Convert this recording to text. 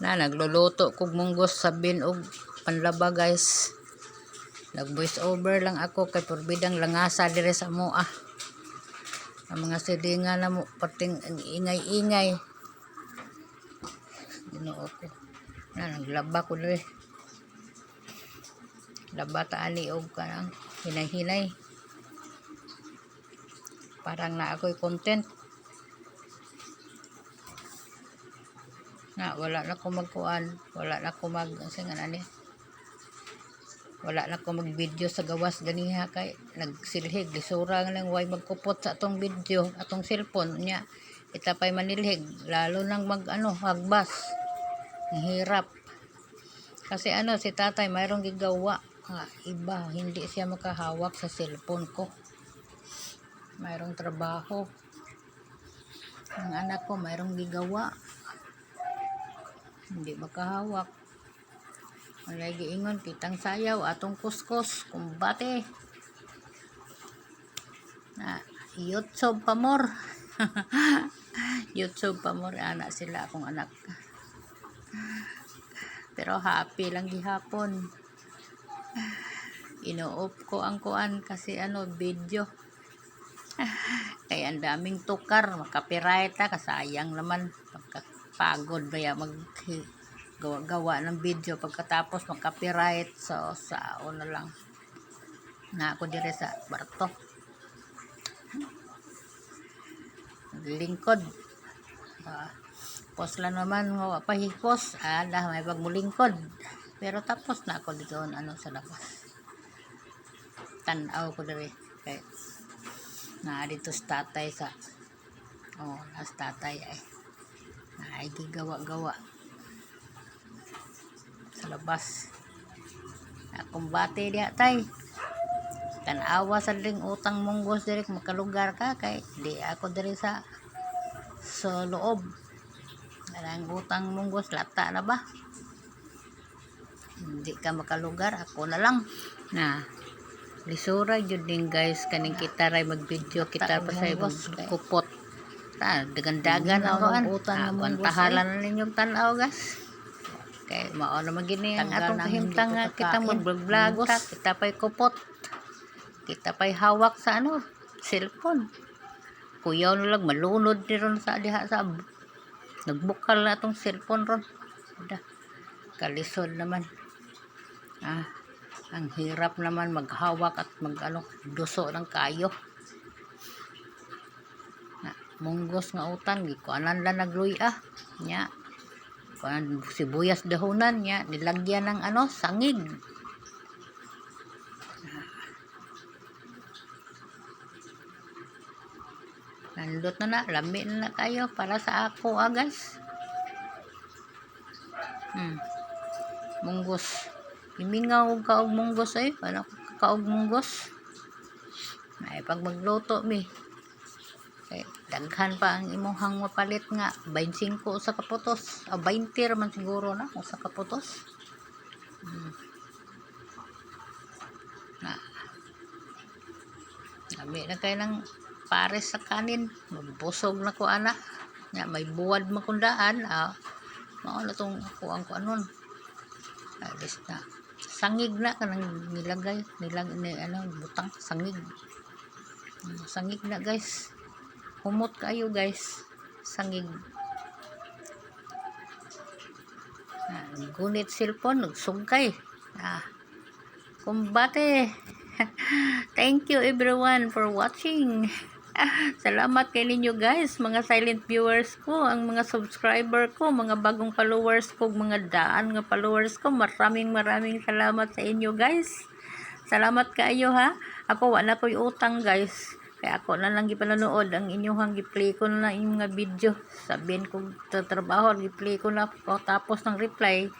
Na nagluluto kog munggos sa binog panlaba guys. Nag voice over lang ako kay porbidang langasa dire sa moa. Ang mga sidinga na mo pating ingay-ingay. Ginoo ko. Na naglaba ko dire. Laba ta ani og kanang hinay-hinay. Parang na ako'y content. Na wala na ko magkuan, wala na ko mag ani. Wala na ko mag-video sa gawas ganiha kay nagsilhig lisura nga lang way magkupot sa atong video, atong cellphone nya. Ita pay manilhig lalo nang hagbas. Ang hirap. Kasi si tatay mayroong gigawa iba, hindi siya makahawak sa cellphone ko. Mayroong trabaho. Ang anak ko mayroong gigawa. Hindi makahawak. Ang lagi ingon, kitang sayaw, atong kuskus, kumbate. YouTube pa more. YouTube pa more, anak sila, akong anak. Pero happy lang gihapon. Ino-off ko ang kuan kasi video. Kaya ang daming tukar, makapiright kasayang naman. Pagkapagod ba ya gawa ng video pagkatapos makapiright so sa na lang na ako dire sa barto lingkod post lang naman nga pa hipos may pagmulingkod pero tapos na ako dito sa labas tanaw ko dire kay na dito sa tatay sa nas tatay ay gigawa-gawa sa labas. Kumbate diha tay. Tanawa sa ding utang munggos diri makalugar ka kay di ako diri sa loob. Ang utang munggos lata na ba? Hindi ka makalugar, ako na lang. Na lisura jud din guys kaning kita ray mag-video kita pa sa kupot. Dagan-dagan ang utang na munggos. Tahalan na ninyong tanaw guys. Kay mao na magini ang atong kahimtang nga kita mag-vlog kita pay kupot. Kita pay hawak sa cellphone. Kuyaw na lang malunod ni ron sa diha sa nagbukal na atong cellphone ron. Kalisod naman. Ang hirap naman maghawak at duso ng kayo. Munggos nga utang gikuanan lang nagluya nya. Kuan sibuyas dahonan nya nilagyan ng sangig. Nandot na lami na kayo para sa ako guys. Munggos. Imingaw ka og munggos wala ka og munggos. Ay pag magluto mi. Daghan pa ang imuhang mapalit nga 25 sa kaputos 20 raman siguro na sa kaputos kami na kayo ng pares sa kanin magbusog na ko ana may buwad makundaan mao na tong kuang ko anon alis na sangig na kanang nilagay butang sangig na guys. Humot kayo guys sangig gunit cellphone nagsugkay kumbate. Thank you everyone for watching. Salamat kay ninyo guys mga silent viewers ko, ang mga subscriber ko, mga bagong followers ko, mga daan nga followers ko, maraming salamat sa inyo guys. Salamat kayo ako wala ko'y utang guys. Kaya ako na lang gipanonood ang inyong gi-play ko na inyong mga video. Sabihin ko sa trabaho, gi-play ko na tapos ng reply.